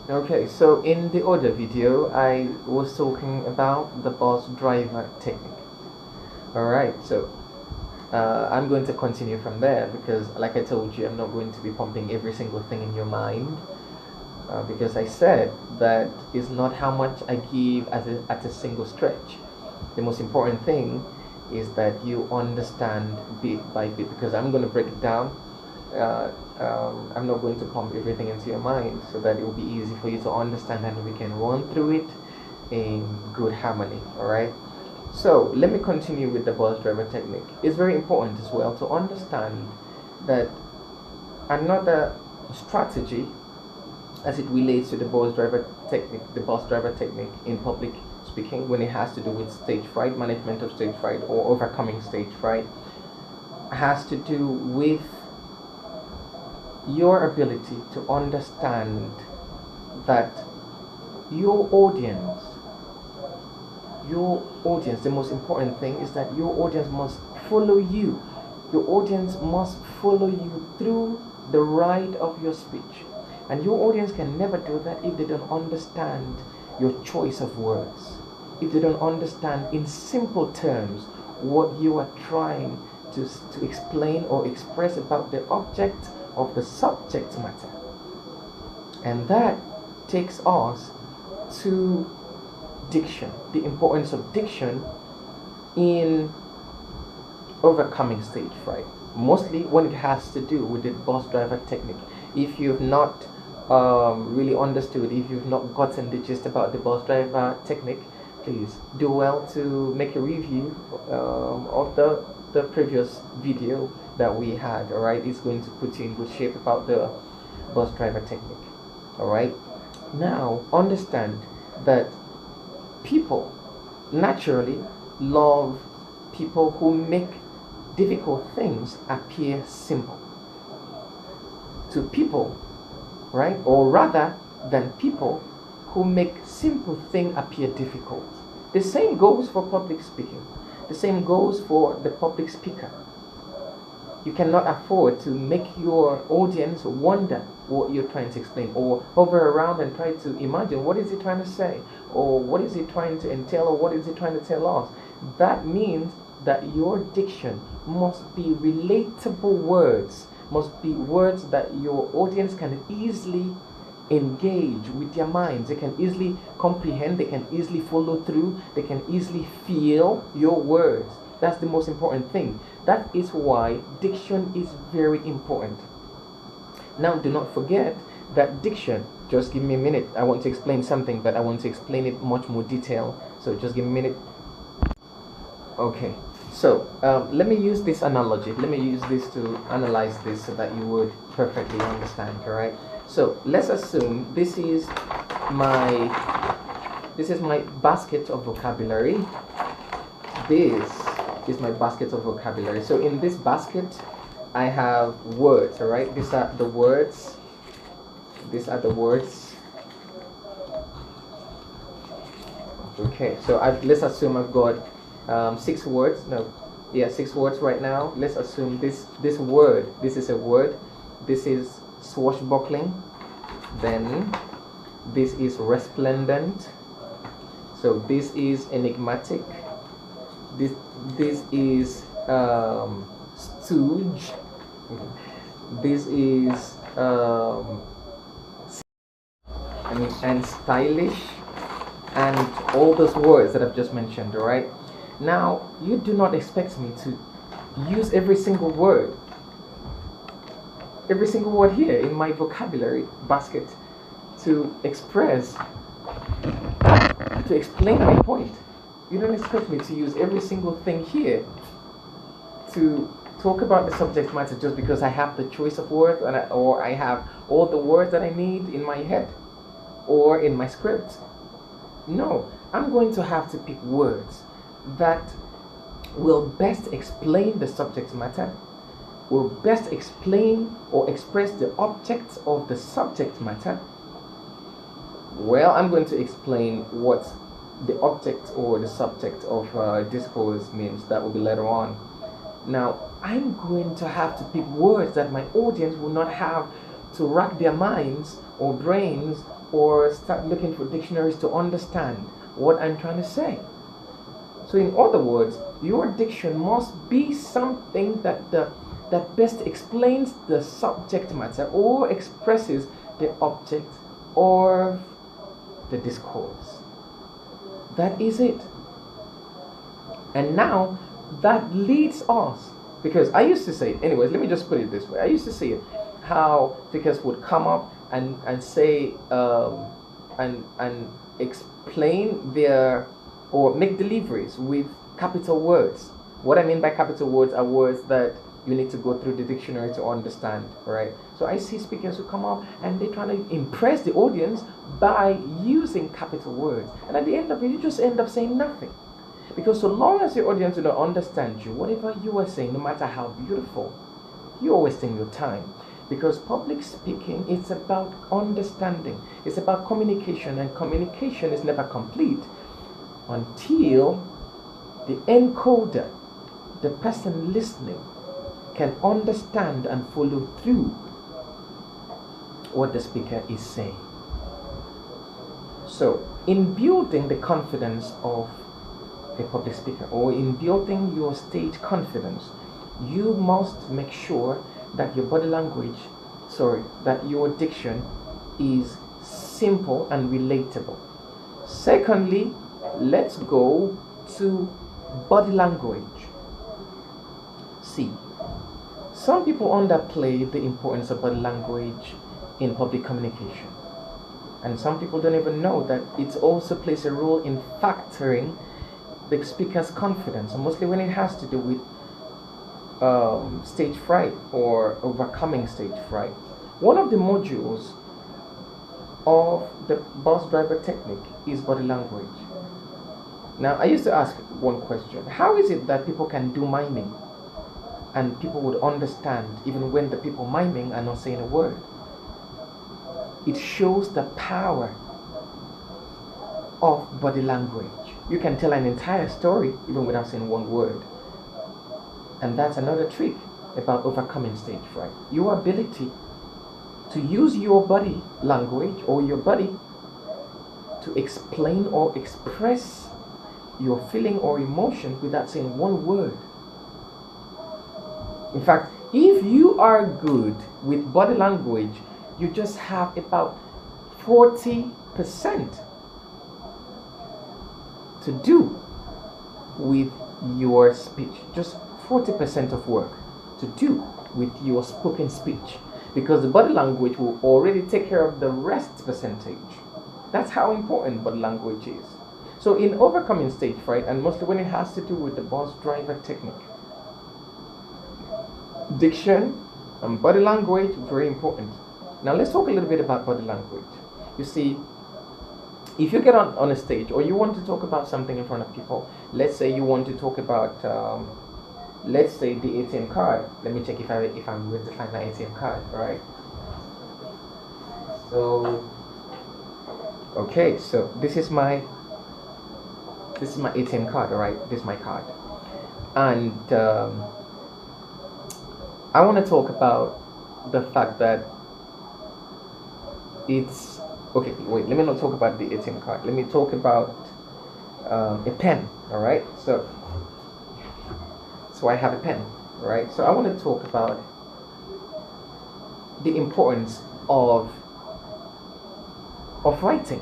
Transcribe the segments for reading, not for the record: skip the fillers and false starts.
Okay, so in the other video, I was talking about the bus driver technique. Alright, so I'm going to continue from there because, like I told you, I'm not going to be pumping every single thing in your mind because I said that it's not how much I give at a single stretch. The most important thing is that you understand bit by bit because I'm going to break it down. I'm not going to pump everything into your mind so that it will be easy for you to understand and we can run through it in good harmony. Alright, so let me continue with the bus driver technique. It's very important as well to understand that another strategy as it relates to the bus driver technique in public speaking, when it has to do with stage fright, management of stage fright or overcoming stage fright, has to do with your ability to understand that your audience, the most important thing is that your audience must follow you. Your audience must follow you through the ride of your speech. And your audience can never do that if they don't understand your choice of words. If they don't understand in simple terms what you are trying to explain or express about the object of the subject matter. And that takes us to diction, the importance of diction in overcoming stage fright, mostly when it has to do with the bus driver technique. If you've not really understood, if you've not gotten the gist about the bus driver technique, please do well to make a review of the previous video that we had. Alright, it's going to put you in good shape about the bus driver technique. Alright, now understand that people naturally love people who make difficult things appear simple. To people, right, or rather than people who make simple things appear difficult. The same goes for public speaking. The same goes for the public speaker. You cannot afford to make your audience wonder what you're trying to explain, or hover around and try to imagine what is he trying to say, or what is he trying to entail, or what is he trying to tell us. That means that your diction must be relatable words, must be words that your audience can easily engage with their minds. They can easily comprehend, they can easily follow through, they can easily feel your words. That's the most important thing. That is why diction is very important. Now, do not forget that diction, just give me a minute. I want to explain something, but I want to explain it much more detail. So just give me a minute. Okay, so let me use this analogy. Let me use this to analyze this so that you would perfectly understand. All right. So let's assume this is my basket of vocabulary. This is my basket of vocabulary. So in this basket, I have words. All right. These are the words. Okay. So let's assume I've got 6 words. No, yeah, 6 words right now. Let's assume this word. This is a word. This is swashbuckling. Then this is resplendent. So this is enigmatic. This is stooge. This is and stylish, and all those words that I've just mentioned. All right. Now you do not expect me to use every single word here in my vocabulary basket to explain my point. You don't expect me to use every single thing here to talk about the subject matter just because I have the choice of words or I have all the words that I need in my head or in my script. No, I'm going to have to pick words that will best explain the subject matter, will best explain or express the object of the subject matter. Well, I'm going to explain what the object or the subject of discourse means. That will be later on. Now, I'm going to have to pick words that my audience will not have to rack their minds or brains or start looking for dictionaries to understand what I'm trying to say. So in other words, your diction must be something that best explains the subject matter or expresses the object or the discourse. That is it. And now that leads us, because I used to say, anyways, let me just put it this way. I used to see it, how speakers would come up and say and explain their or make deliveries with capital words. What I mean by capital words are words that you need to go through the dictionary to understand, right? So I see speakers who come up and they're trying to impress the audience by using capital words. And at the end of it, you just end up saying nothing. Because so long as your audience do not understand you, whatever you are saying, no matter how beautiful, you're wasting your time. Because public speaking, it's about understanding. It's about communication, and communication is never complete until the encoder, the person listening, can understand and follow through what the speaker is saying. So, in building the confidence of a public speaker, or in building your stage confidence, you must make sure that your body language, that your diction is simple and relatable. Secondly, let's go to body language. See, some people underplay the importance of body language in public communication. And some people don't even know that it also plays a role in factoring the speaker's confidence, mostly when it has to do with stage fright or overcoming stage fright. One of the modules of the bus driver technique is body language. Now, I used to ask one question: how is it that people can do miming and people would understand even when the people miming are not saying a word? It shows the power of body language. You can tell an entire story even without saying one word. And that's another trick about overcoming stage fright. Your ability to use your body language or your body to explain or express your feeling or emotion without saying one word. In fact, if you are good with body language, you just have about 40% to do with your speech. Just 40% of work to do with your spoken speech, because the body language will already take care of the rest percentage. That's how important body language is. So in overcoming stage fright, and mostly when it has to do with the bus driver technique, diction and body language, very important. Now let's talk a little bit about body language. You see, if you get on a stage or you want to talk about something in front of people, let's say you want to talk about let's say the ATM card. Let me check if I'm going to find my ATM card. All right. So okay, so this is my ATM card. All right, this is my card, and I want to talk about the fact that it's okay. Wait, let me not talk about the ATM card. Let me talk about a pen. All right, so I have a pen, right? So I want to talk about the importance of writing.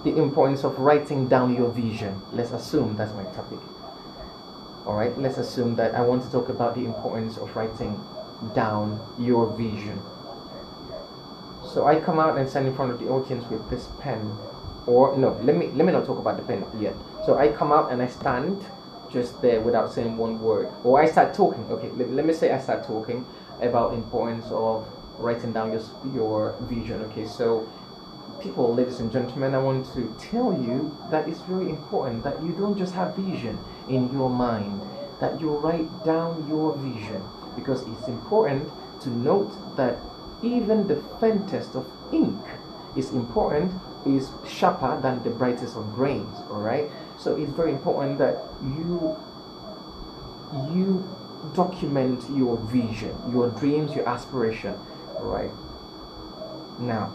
The importance of writing down your vision. Let's assume that's my topic. All right, let's assume that I want to talk about the importance of writing down your vision. So I come out and stand in front of the audience with this pen, or no, let me not talk about the pen yet. So I come out and I stand just there without saying one word, or I start talking. Okay, let me say I start talking about importance of writing down your vision. Okay, so people, ladies and gentlemen, I want to tell you that it's very important that you don't just have vision in your mind, that you write down your vision, because it's important to note that even the faintest of ink is sharper than the brightest of brains. All right, so it's very important that you document your vision, your dreams, your aspiration. All right, now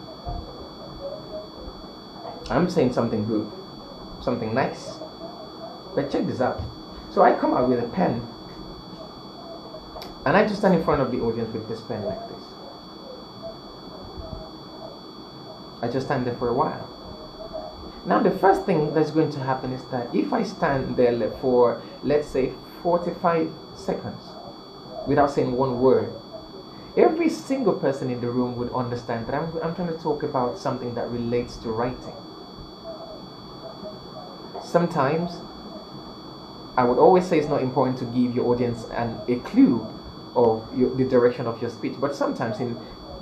I'm saying something good, something nice. But check this out. So I come out with a pen, and I just stand in front of the audience with this pen like this. I just stand there for a while. Now the first thing that's going to happen is that if I stand there for, let's say, 45 seconds without saying one word, every single person in the room would understand that I'm trying to talk about something that relates to writing. Sometimes I would always say it's not important to give your audience a clue of the direction of your speech, but sometimes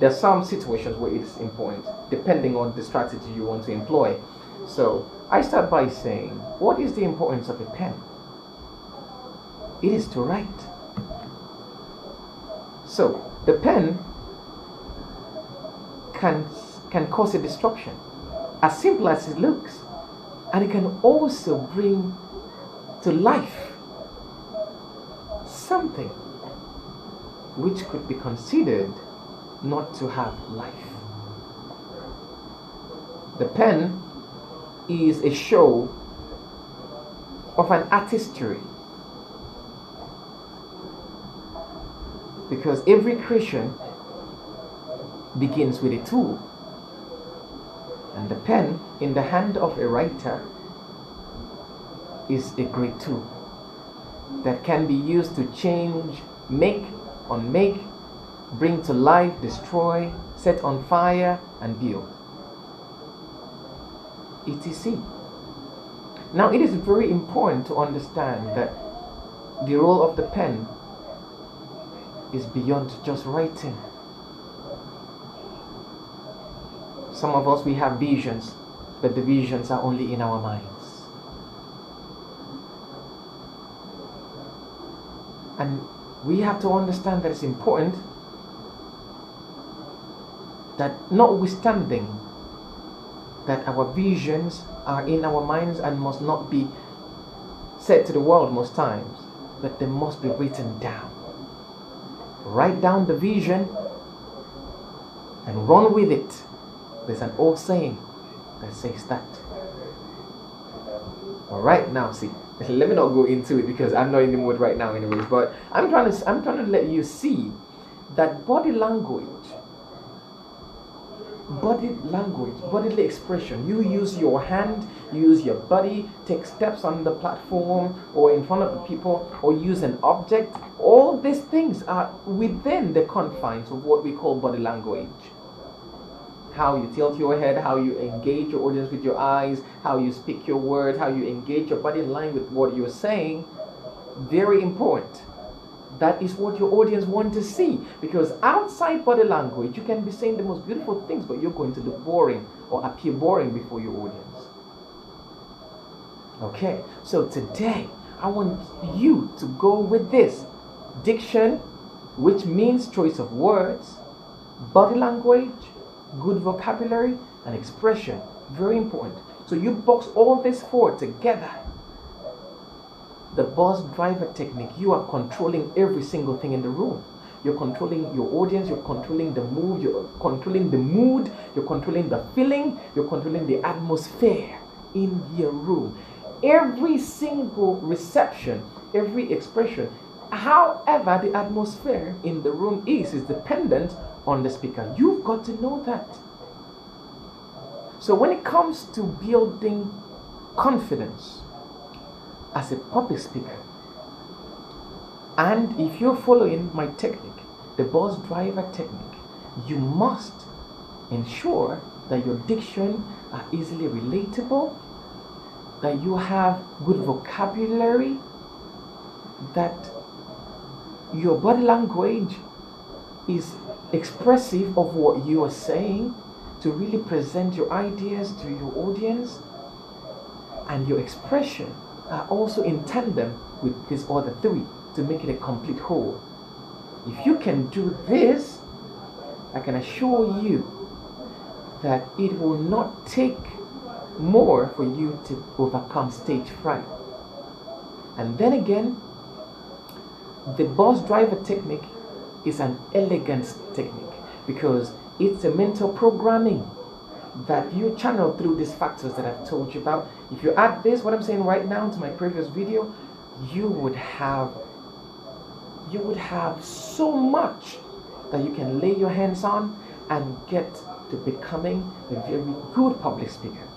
there's some situations where it is important, depending on the strategy you want to employ. So I start by saying, what is the importance of a pen? It is to write. So the pen can cause a destruction, as simple as it looks, and it can also bring to life something which could be considered not to have life. The pen is a show of an artistry, because every creation begins with a tool, and the pen in the hand of a writer is a great tool that can be used to change, make, unmake, bring to life, destroy, set on fire, and build. etc. Now it is very important to understand that the role of the pen is beyond just writing. Some of us, we have visions, but the visions are only in our minds. And we have to understand that it's important that, notwithstanding that our visions are in our minds and must not be said to the world most times, but they must be written down. Write down the vision and run with it. There's an old saying that says that. Alright, now see, let me not go into it because I'm not in the mood right now anyways, but I'm trying to let you see that bodily expression, you use your hand, you use your body, take steps on the platform or in front of the people, or use an object. All these things are within the confines of what we call body language. How you tilt your head, how you engage your audience with your eyes, how you speak your words, how you engage your body in line with what you're saying. Very important. That is what your audience want to see, because outside body language you can be saying the most beautiful things, but you're going to look boring or appear boring before your audience. Okay, so today I want you to go with this: diction, which means choice of words, body language, good vocabulary, and expression. Very important. So you box all these four together. The bus driver technique, you are controlling every single thing in the room. You're controlling your audience, you're controlling the mood, you're controlling the mood, you're controlling the feeling, you're controlling the atmosphere in your room. Every single reception, every expression, however the atmosphere in the room is dependent on the speaker. You've got to know that. So when it comes to building confidence as a public speaker, and if you're following my technique, the bus driver technique, you must ensure that your diction are easily relatable, that you have good vocabulary, that your body language is expressive of what you are saying, to really present your ideas to your audience, and your expression are also in tandem with these other three to make it a complete whole. If you can do this, I can assure you that it will not take more for you to overcome stage fright. And then again, the bus driver technique is an elegant technique because it's a mental programming. that you channel through these factors that I've told you about. If you add this, what I'm saying right now, to my previous video, you would have so much that you can lay your hands on and get to becoming a very good public speaker.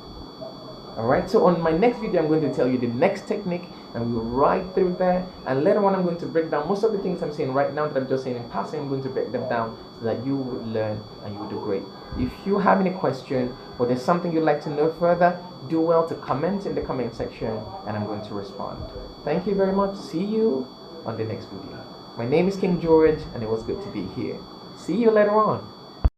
Alright, so on my next video, I'm going to tell you the next technique, and we'll ride through there. And later on, I'm going to break down most of the things I'm saying right now that I'm just saying in passing. I'm going to break them down so that you will learn and you will do great. If you have any question or there's something you'd like to know further, do well to comment in the comment section, and I'm going to respond. Thank you very much. See you on the next video. My name is King George, and it was good to be here. See you later on.